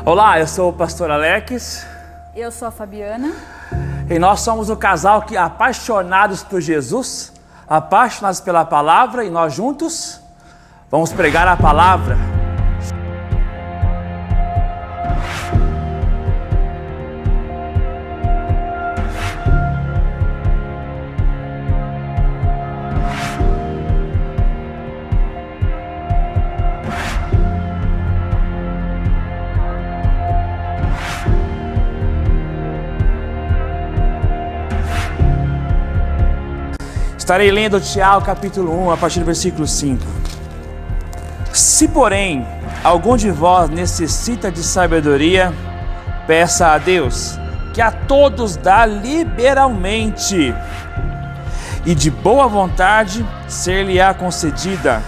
Olá, eu sou o pastor Alex. Eu sou a Fabiana. E nós somos o casal que apaixonados por Jesus, apaixonados pela palavra, e nós juntos vamos pregar a palavra. Estarei lendo Tiago capítulo 1, a partir do versículo 5. Se, porém, algum de vós necessita de sabedoria, peça a Deus, que a todos dá liberalmente, e de boa vontade ser-lhe-á concedida.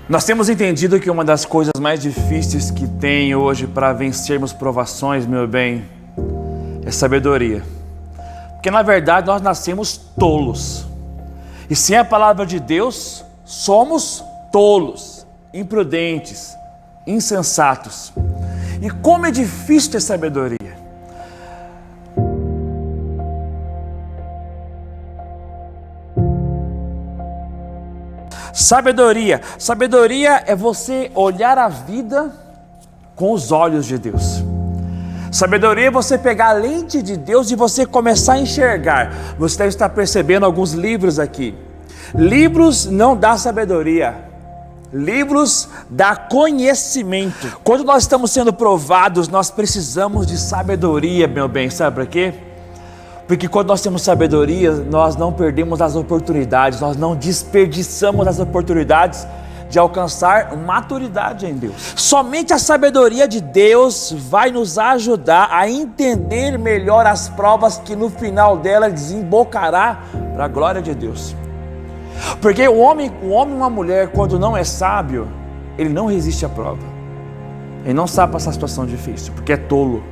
Nós temos entendido que uma das coisas mais difíceis que tem hoje para vencermos provações, meu bem, é sabedoria. Porque na verdade nós nascemos tolos. E sem a palavra de Deus, somos tolos, imprudentes, insensatos. E como é difícil ter sabedoria. Sabedoria é você olhar a vida com os olhos de Deus. Sabedoria é você pegar a lente de Deus e você começar a enxergar. Você deve estar percebendo alguns livros aqui. Livros não dão sabedoria. Livros dão conhecimento. Quando nós estamos sendo provados, nós precisamos de sabedoria, meu bem. Sabe por quê? Porque quando nós temos sabedoria, nós não perdemos as oportunidades, nós não desperdiçamos as oportunidades de alcançar maturidade em Deus. Somente a sabedoria de Deus vai nos ajudar a entender melhor as provas que no final dela desembocará para a glória de Deus. Porque o homem e uma mulher, quando não é sábio, ele não resiste à prova. Ele não sabe passar situação difícil, porque é tolo.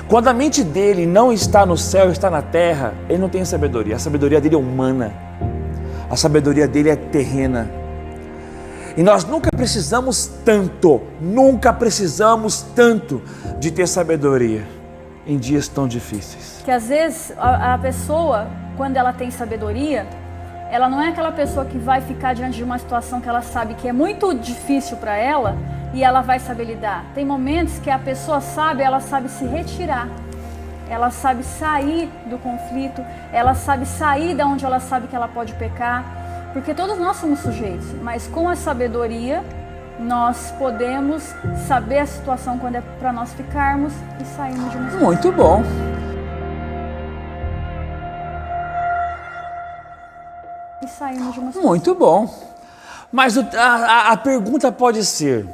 Quando a mente dele não está no céu, está na terra, ele não tem sabedoria. A sabedoria dele é humana. A sabedoria dele é terrena. E nós nunca precisamos tanto de ter sabedoria em dias tão difíceis. Que às vezes a pessoa, quando ela tem sabedoria, ela não é aquela pessoa que vai ficar diante de uma situação que ela sabe que é muito difícil para ela e ela vai saber lidar. Tem momentos que a pessoa sabe, ela sabe se retirar. Ela sabe sair do conflito, ela sabe sair de onde ela sabe que ela pode pecar. Porque todos nós somos sujeitos, mas com a sabedoria nós podemos saber a situação quando é para nós ficarmos e sairmos de uma situação. Muito bom. E sairmos de uma situação. Muito bom. Mas a pergunta pode ser: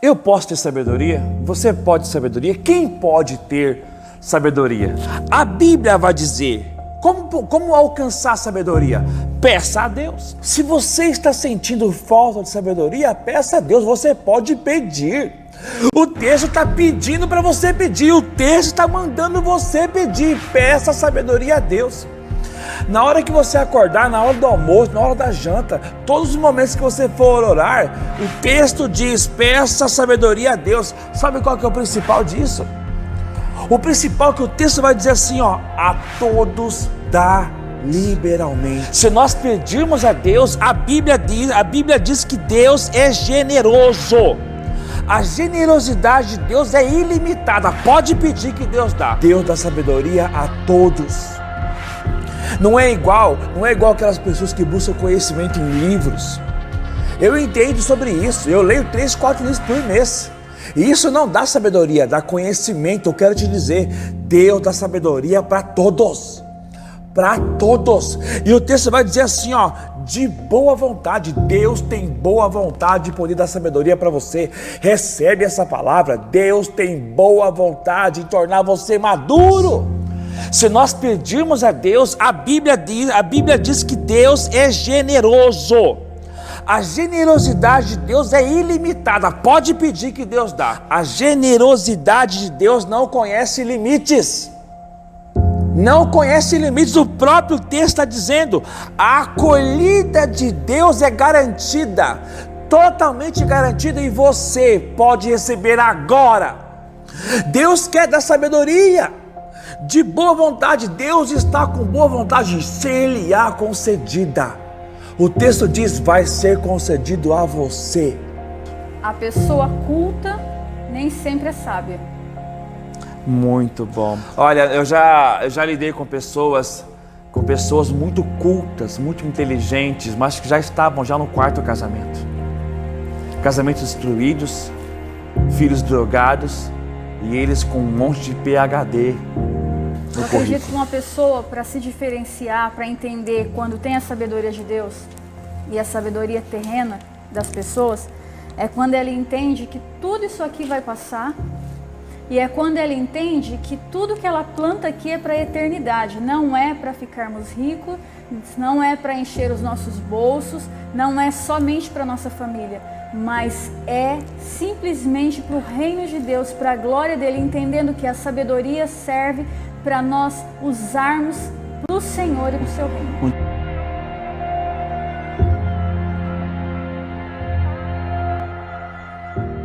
eu posso ter sabedoria? Você pode ter sabedoria? Quem pode ter sabedoria? A Bíblia vai dizer: como alcançar sabedoria? Peça a Deus. Se você está sentindo falta de sabedoria, peça a Deus. Você pode pedir. O texto está pedindo para você pedir. O texto está mandando você pedir. Peça a sabedoria a Deus. Na hora que você acordar, na hora do almoço, na hora da janta, todos os momentos que você for orar, o texto diz: peça a sabedoria a Deus. Sabe qual que é o principal disso? O principal é que o texto vai dizer assim, a todos dá liberalmente. Se nós pedirmos a Deus, a Bíblia diz que Deus é generoso. A generosidade de Deus é ilimitada. Pode pedir que Deus dá. Deus dá sabedoria a todos. Não é igual aquelas pessoas que buscam conhecimento em livros. Eu entendo sobre isso. Eu leio 3, 4 livros por mês. E isso não dá sabedoria, dá conhecimento. Eu quero te dizer, Deus dá sabedoria para todos. Para todos. E o texto vai dizer assim, de boa vontade. Deus tem boa vontade de poder dar sabedoria para você. Recebe essa palavra. Deus tem boa vontade de tornar você maduro. Se nós pedirmos a Deus, a Bíblia diz que Deus é generoso. A generosidade de Deus é ilimitada. Pode pedir que Deus dá. A generosidade de Deus não conhece limites. Não conhece limites. O próprio texto está dizendo: a acolhida de Deus é garantida, totalmente garantida, e você pode receber agora. Deus quer dar sabedoria de boa vontade. Deus está com boa vontade, ser-lhe-á concedida. O texto diz, vai ser concedido a você. A pessoa culta nem sempre é sábia. Muito bom. Olha, eu já lidei com pessoas muito cultas, muito inteligentes, mas que já estavam no quarto casamento. Casamentos destruídos, filhos drogados e eles com um monte de PhD no Eu acredito currículo. que uma pessoa, para se diferenciar, para entender quando tem a sabedoria de Deus e a sabedoria terrena das pessoas, é quando ela entende que tudo isso aqui vai passar. E é quando ela entende que tudo que ela planta aqui é para a eternidade, não é para ficarmos ricos, não é para encher os nossos bolsos, não é somente para a nossa família, mas é simplesmente para o reino de Deus, para a glória dele, entendendo que a sabedoria serve para nós usarmos para o Senhor e para o seu reino.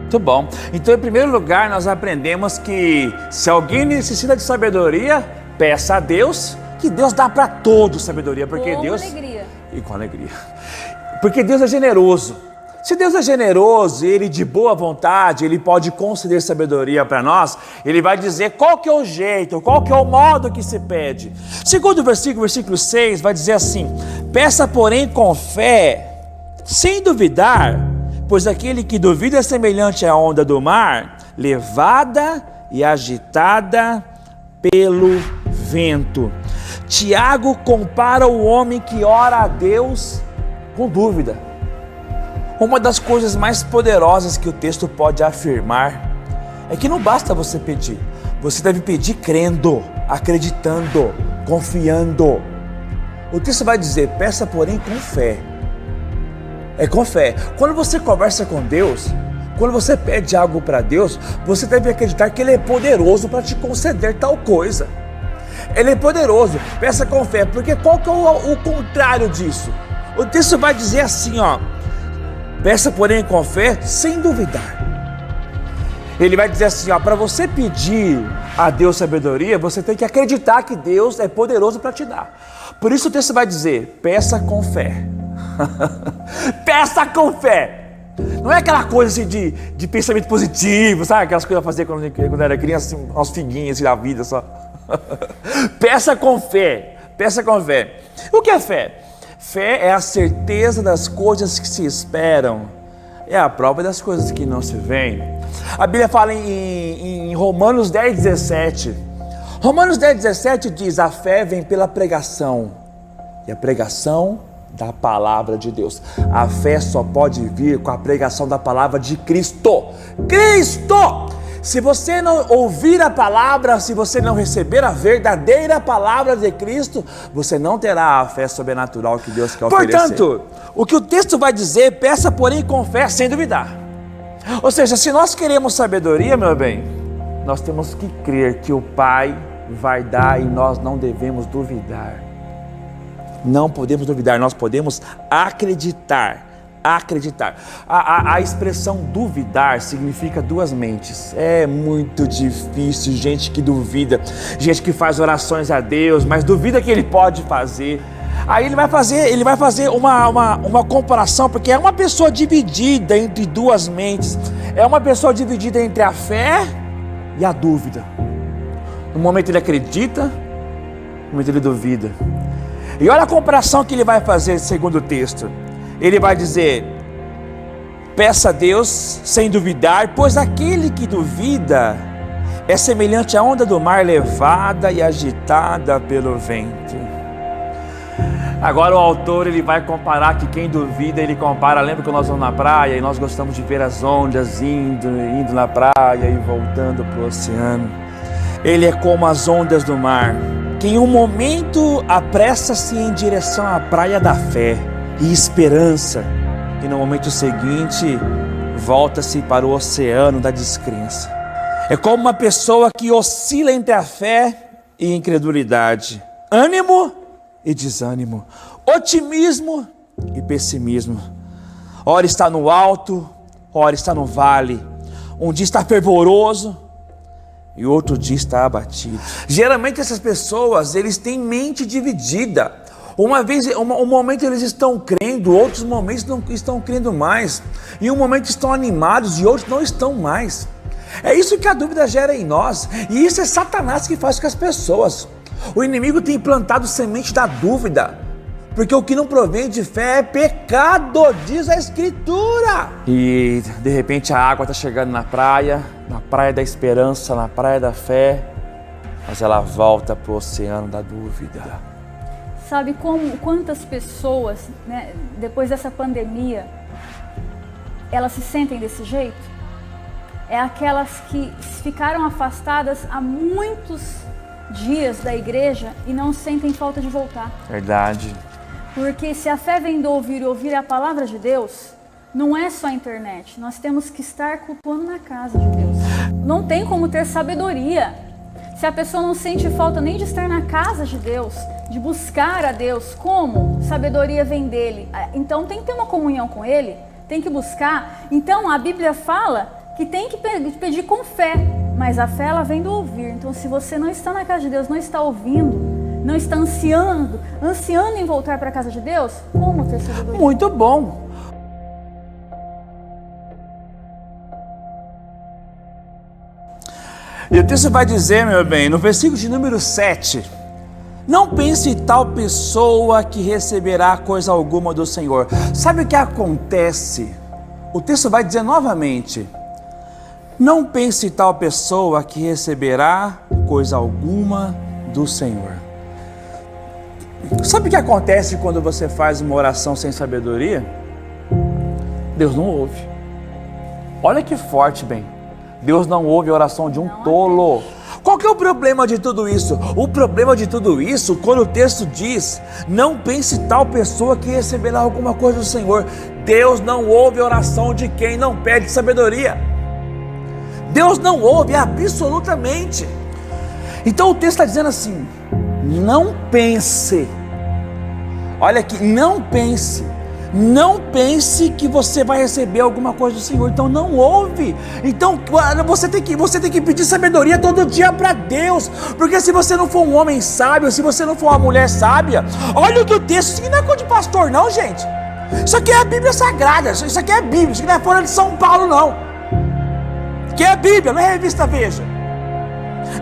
Muito bom. Então, em primeiro lugar, nós aprendemos que se alguém necessita de sabedoria, peça a Deus, que Deus dá para todos sabedoria, porque Com Deus... alegria. E com alegria. Porque Deus é generoso. Se Deus é generoso, Ele de boa vontade, Ele pode conceder sabedoria para nós, Ele vai dizer qual que é o jeito, qual que é o modo que se pede. Segundo versículo 6, vai dizer assim, peça porém com fé, sem duvidar, pois aquele que duvida é semelhante à onda do mar, levada e agitada pelo vento. Tiago compara o homem que ora a Deus com dúvida. Uma das coisas mais poderosas que o texto pode afirmar é que não basta você pedir. Você deve pedir crendo, acreditando, confiando. O texto vai dizer, peça porém com fé. É com fé. Quando você conversa com Deus, quando você pede algo para Deus, você deve acreditar que Ele é poderoso para te conceder tal coisa. Ele é poderoso, peça com fé, porque qual que é o contrário disso? O texto vai dizer assim, ó, peça porém com fé, sem duvidar. Ele vai dizer assim, ó, para você pedir a Deus sabedoria, você tem que acreditar que Deus é poderoso para te dar. Por isso o texto vai dizer, peça com fé. Peça com fé. Não é aquela coisa assim de pensamento positivo, sabe? Aquelas coisas que eu fazia quando era criança, assim, umas figuinhas assim, da vida só. Peça com fé. Peça com fé. O que é fé? Fé é a certeza das coisas que se esperam. É a prova das coisas que não se veem. A Bíblia fala em Romanos 10:17. Romanos 10:17 diz, a fé vem pela pregação. E a pregação da palavra de Deus. A fé só pode vir com a pregação da palavra de Cristo. Cristo! Se você não ouvir a palavra, se você não receber a verdadeira palavra de Cristo, você não terá a fé sobrenatural que Deus quer oferecer. Portanto, o que o texto vai dizer, peça porém com fé, sem duvidar. Ou seja, se nós queremos sabedoria, meu bem, nós temos que crer que o Pai vai dar e nós não devemos duvidar. Não podemos duvidar, nós podemos acreditar. Acreditar. A expressão duvidar significa duas mentes. É muito difícil, gente que duvida, gente que faz orações a Deus, mas duvida que Ele pode fazer. Aí ele vai fazer uma comparação, porque é uma pessoa dividida entre duas mentes. É uma pessoa dividida entre a fé e a dúvida. No momento ele acredita, no momento ele duvida. E olha a comparação que ele vai fazer segundo o texto. Ele vai dizer, peça a Deus sem duvidar, pois aquele que duvida é semelhante à onda do mar levada e agitada pelo vento. Agora o autor ele vai comparar que quem duvida, ele compara, lembra que nós vamos na praia e nós gostamos de ver as ondas indo na praia e voltando para o oceano. Ele é como as ondas do mar, que em um momento apressa-se em direção à praia da fé e esperança, e no momento seguinte volta-se para o oceano da descrença. É como uma pessoa que oscila entre a fé e incredulidade, ânimo e desânimo, otimismo e pessimismo. Ora está no alto, ora está no vale. Um dia está fervoroso, e outro dia está abatido. Geralmente essas pessoas, eles têm mente dividida. Um momento eles estão crendo, outros momentos não estão crendo mais. Em um momento estão animados e outros não estão mais. É isso que a dúvida gera em nós. E isso é Satanás que faz com as pessoas. O inimigo tem plantado semente da dúvida. Porque o que não provém de fé é pecado, diz a Escritura. E de repente a água está chegando na praia da esperança, na praia da fé, mas ela volta para o oceano da dúvida. Sabe quantas pessoas, né, depois dessa pandemia, elas se sentem desse jeito? É aquelas que ficaram afastadas há muitos dias da igreja e não sentem falta de voltar. Verdade. Porque se a fé vem do ouvir e ouvir a palavra de Deus, não é só a internet. Nós temos que estar cultuando na casa de Deus. Não tem como ter sabedoria se a pessoa não sente falta nem de estar na casa de Deus, de buscar a Deus. Como? Sabedoria vem dele. Então tem que ter uma comunhão com ele, tem que buscar. Então a Bíblia fala que tem que pedir com fé, mas a fé ela vem do ouvir. Então se você não está na casa de Deus, não está ouvindo, não está ansiando em voltar para a casa de Deus, como ter sabedoria? Muito bom. E o texto vai dizer, meu bem, no versículo de número 7, não pense tal pessoa que receberá coisa alguma do Senhor. Sabe o que acontece? O texto vai dizer novamente, não pense tal pessoa que receberá coisa alguma do Senhor. Sabe o que acontece quando você faz uma oração sem sabedoria? Deus não ouve. Olha que forte, bem. Deus não ouve a oração de um tolo. Qual que é o problema de tudo isso? O problema de tudo isso, quando o texto diz, não pense tal pessoa que receberá alguma coisa do Senhor. Deus não ouve a oração de quem não pede sabedoria. Deus não ouve absolutamente. Então o texto está dizendo assim, não pense, olha aqui, não pense que você vai receber alguma coisa do Senhor, então não ouve. Então você tem que pedir sabedoria todo dia para Deus, porque se você não for um homem sábio, se você não for uma mulher sábia, olha o que o texto, isso aqui não é coisa de pastor não, gente, isso aqui é a Bíblia Sagrada, isso aqui é a Bíblia, isso aqui não é fora de São Paulo não, isso aqui é a Bíblia, não é a revista Veja.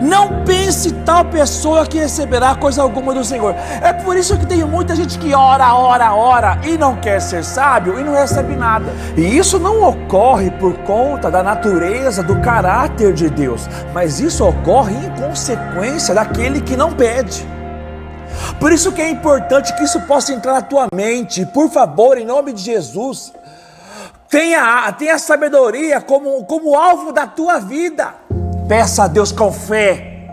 Não pense tal pessoa que receberá coisa alguma do Senhor. É por isso que tem muita gente que ora e não quer ser sábio e não recebe nada. E isso não ocorre por conta da natureza, do caráter de Deus, mas isso ocorre em consequência daquele que não pede. Por isso que é importante que isso possa entrar na tua mente. Por favor, em nome de Jesus, tenha sabedoria como alvo da tua vida. Peça a Deus com fé,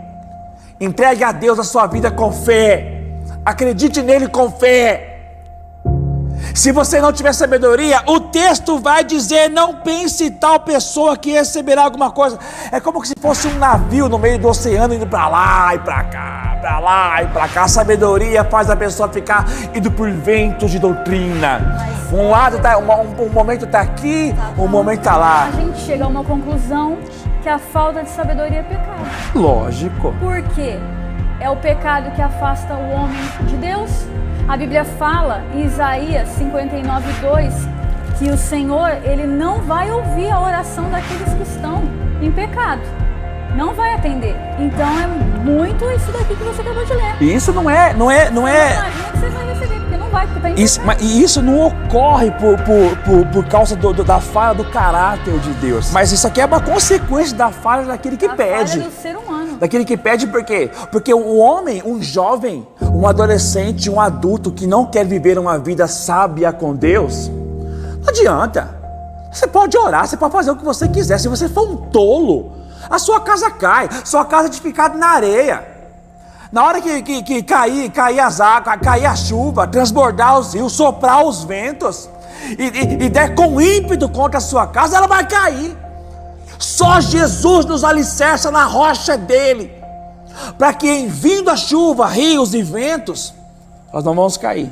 entregue a Deus a sua vida com fé, acredite nele com fé. Se você não tiver sabedoria, o texto vai dizer, não pense tal pessoa que receberá alguma coisa. É como se fosse um navio no meio do oceano indo para lá e para cá, para lá e para cá. A sabedoria faz a pessoa ficar indo por ventos de doutrina. Um lado tá, um momento está aqui, um momento está lá. A gente chega a uma conclusão que a falta de sabedoria é pecado. Lógico. Por quê? É o pecado que afasta o homem de Deus. A Bíblia fala em Isaías 59:2 que o Senhor, ele não vai ouvir a oração daqueles que estão em pecado. Não vai atender. Então é muito isso daqui que você acabou de ler. E isso não é. Imagina que você vai receber, porque não vai, porque tá em pecado. E isso não ocorre por causa da falha do caráter de Deus. Mas isso aqui é uma consequência da falha daquele que pede. Falha do ser humano. Daquele que pede por quê? Porque o homem, um jovem, um adolescente, um adulto que não quer viver uma vida sábia com Deus, não adianta. Você pode orar, você pode fazer o que você quiser. Se você for um tolo, a sua casa cai, sua casa é edificada na areia. Na hora que cair as águas, cair a chuva, transbordar os rios, soprar os ventos e der com ímpeto contra a sua casa, ela vai cair. Só Jesus nos alicerça na rocha dele, para que em vindo a chuva, rios e ventos, nós não vamos cair.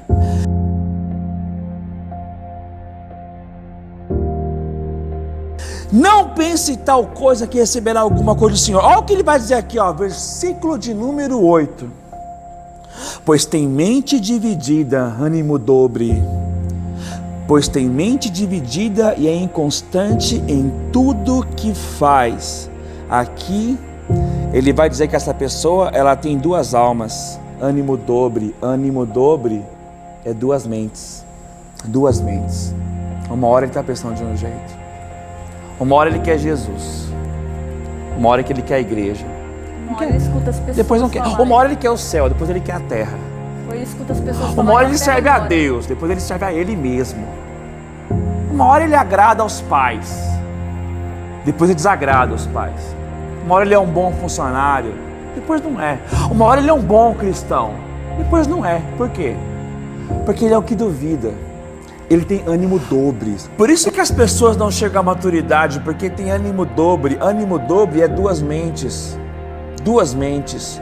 Não pense tal coisa que receberá alguma coisa do Senhor. Olha o que ele vai dizer aqui, ó, versículo de número 8. Pois tem mente dividida, ânimo dobre. Pois tem mente dividida e é inconstante em tudo que faz. Aqui ele vai dizer que essa pessoa, ela tem duas almas. Ânimo dobre é duas mentes. Duas mentes. Uma hora ele está pensando de um jeito. Uma hora ele quer Jesus. Uma hora que ele quer a igreja. Uma hora ele escuta as pessoas Depois não quer. falarem. Uma hora ele quer o céu, depois ele quer a terra. Depois ele escuta as pessoas falarem. Uma hora ele até serve a agora. Deus, depois ele serve a ele mesmo. Uma hora ele agrada aos pais, depois ele desagrada aos pais. Uma hora ele é um bom funcionário, depois não é. Uma hora ele é um bom cristão, depois não é. Por quê? Porque ele é o que duvida. Ele tem ânimo dobre. Por isso que as pessoas não chegam à maturidade, porque tem ânimo dobre. Ânimo dobre é duas mentes. Duas mentes.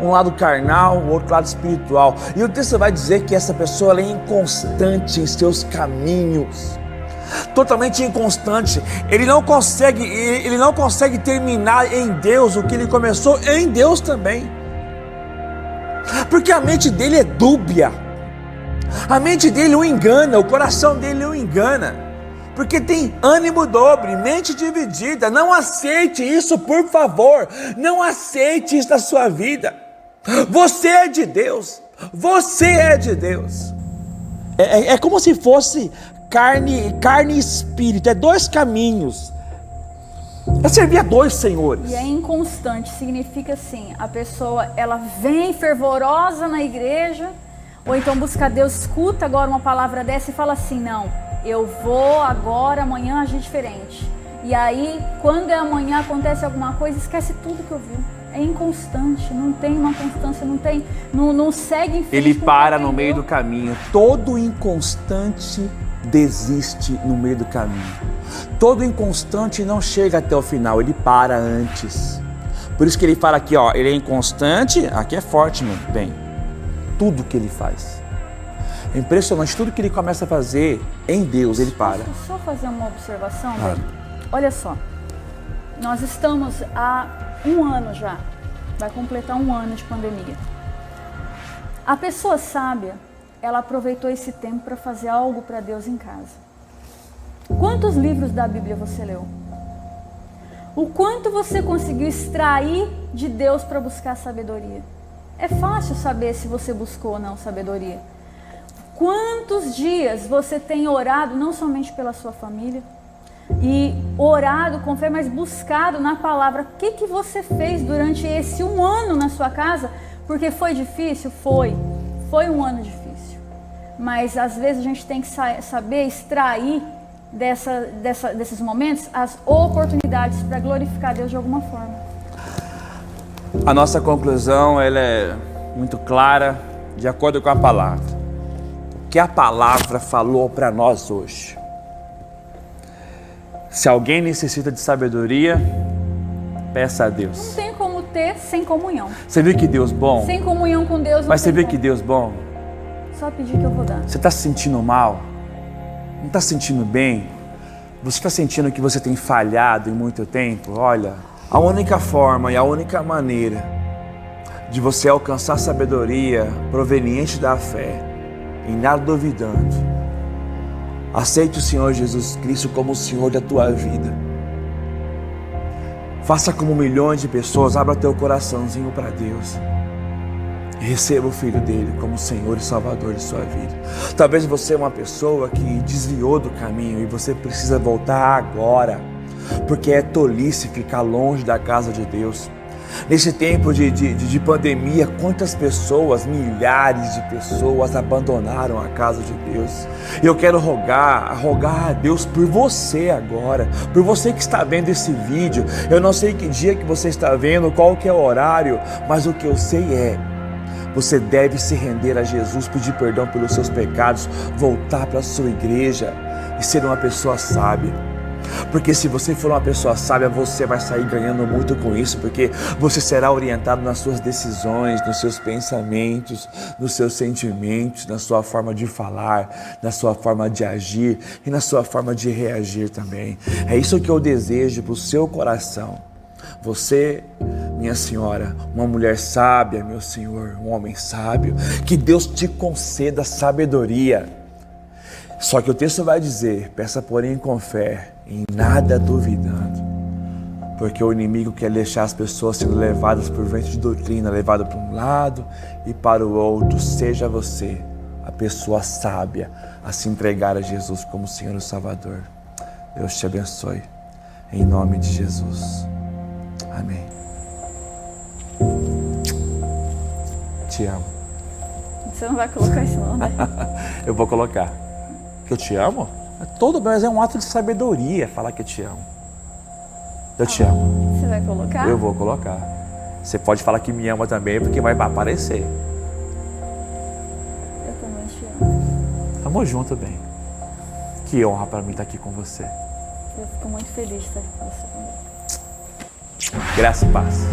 Um lado carnal, o outro lado espiritual. E o texto vai dizer que essa pessoa ela é inconstante em seus caminhos. Totalmente inconstante. Ele não consegue terminar em Deus o que ele começou em Deus também. Porque a mente dele é dúbia. A mente dele o engana, o coração dele o engana. Porque tem ânimo dobre, mente dividida. Não aceite isso, por favor. Não aceite isso na sua vida. Você é de Deus. Você é de Deus. É como se fosse carne e espírito. É dois caminhos. É servir a dois senhores. E é inconstante, significa assim, a pessoa ela vem fervorosa na igreja, ou então busca Deus, escuta agora uma palavra dessa e fala assim, não, eu vou agora, amanhã agir diferente. E aí, quando é amanhã, acontece alguma coisa, esquece tudo que ouviu. É inconstante, não tem uma constância, não segue em frente. Ele com o que para no aprendeu. meio do caminho. Todo inconstante desiste no meio do caminho. Todo inconstante não chega até o final, ele para antes. Por isso que ele fala aqui, ó, ele é inconstante, aqui é forte, meu bem. Tudo que ele faz. É impressionante, tudo que ele começa a fazer em Deus, ele para. Deixa eu só fazer uma observação, Claro. velho. Olha só, nós estamos há um ano já, vai completar um ano de pandemia. A pessoa sábia, ela aproveitou esse tempo para fazer algo para Deus em casa. Quantos livros da Bíblia você leu? O quanto você conseguiu extrair de Deus para buscar sabedoria? É fácil saber se você buscou ou não sabedoria. Quantos dias você tem orado, não somente pela sua família, e orado com fé, mas buscado na palavra? O que você fez durante esse um ano na sua casa? Porque foi difícil? Foi um ano difícil. Mas às vezes a gente tem que saber extrair desses momentos as oportunidades para glorificar Deus de alguma forma. A nossa conclusão ela é muito clara, de acordo com a palavra. O que a palavra falou para nós hoje. Se alguém necessita de sabedoria, peça a Deus. Não tem como ter sem comunhão. Você viu que Deus bom? Sem comunhão com Deus não Mas você tem viu que como. Deus bom? Só pedir que eu vou dar. Você está se sentindo mal? Não está se sentindo bem? Você está sentindo que você tem falhado em muito tempo? Olha, a única forma e a única maneira de você alcançar sabedoria proveniente da fé, em nada duvidando, aceite o Senhor Jesus Cristo como o Senhor da tua vida. Faça como milhões de pessoas, abra teu coraçãozinho para Deus. Receba o Filho dele como Senhor e Salvador de sua vida. Talvez você é uma pessoa que desviou do caminho e você precisa voltar agora, porque é tolice ficar longe da casa de Deus. Nesse tempo de pandemia, quantas pessoas, milhares de pessoas abandonaram a casa de Deus. Eu quero rogar a Deus por você agora, por você que está vendo esse vídeo. Eu não sei que dia que você está vendo, qual que é o horário, mas o que eu sei é, você deve se render a Jesus, pedir perdão pelos seus pecados, voltar para a sua igreja e ser uma pessoa sábia. Porque se você for uma pessoa sábia, você vai sair ganhando muito com isso, porque você será orientado nas suas decisões, nos seus pensamentos, nos seus sentimentos, na sua forma de falar, na sua forma de agir e na sua forma de reagir também. É isso que eu desejo para o seu coração. Você, minha senhora, uma mulher sábia, meu senhor, um homem sábio, que Deus te conceda sabedoria. Só que o texto vai dizer, peça porém com fé, em nada duvidando. Porque o inimigo quer deixar as pessoas sendo levadas por vento de doutrina, levado para um lado e para o outro. Seja você a pessoa sábia a se entregar a Jesus como Senhor e Salvador. Deus te abençoe, em nome de Jesus. Amém. Te amo. Você não vai colocar isso não, né? Eu vou colocar. Que eu te amo? Mas é um ato de sabedoria falar que eu te amo. Eu te amo. Você vai colocar? Eu vou colocar. Você pode falar que me ama também, porque vai aparecer. Eu também te amo. Tamo junto, bem. Que honra para mim estar aqui com você. Eu fico muito feliz de estar com você também. Graça e paz.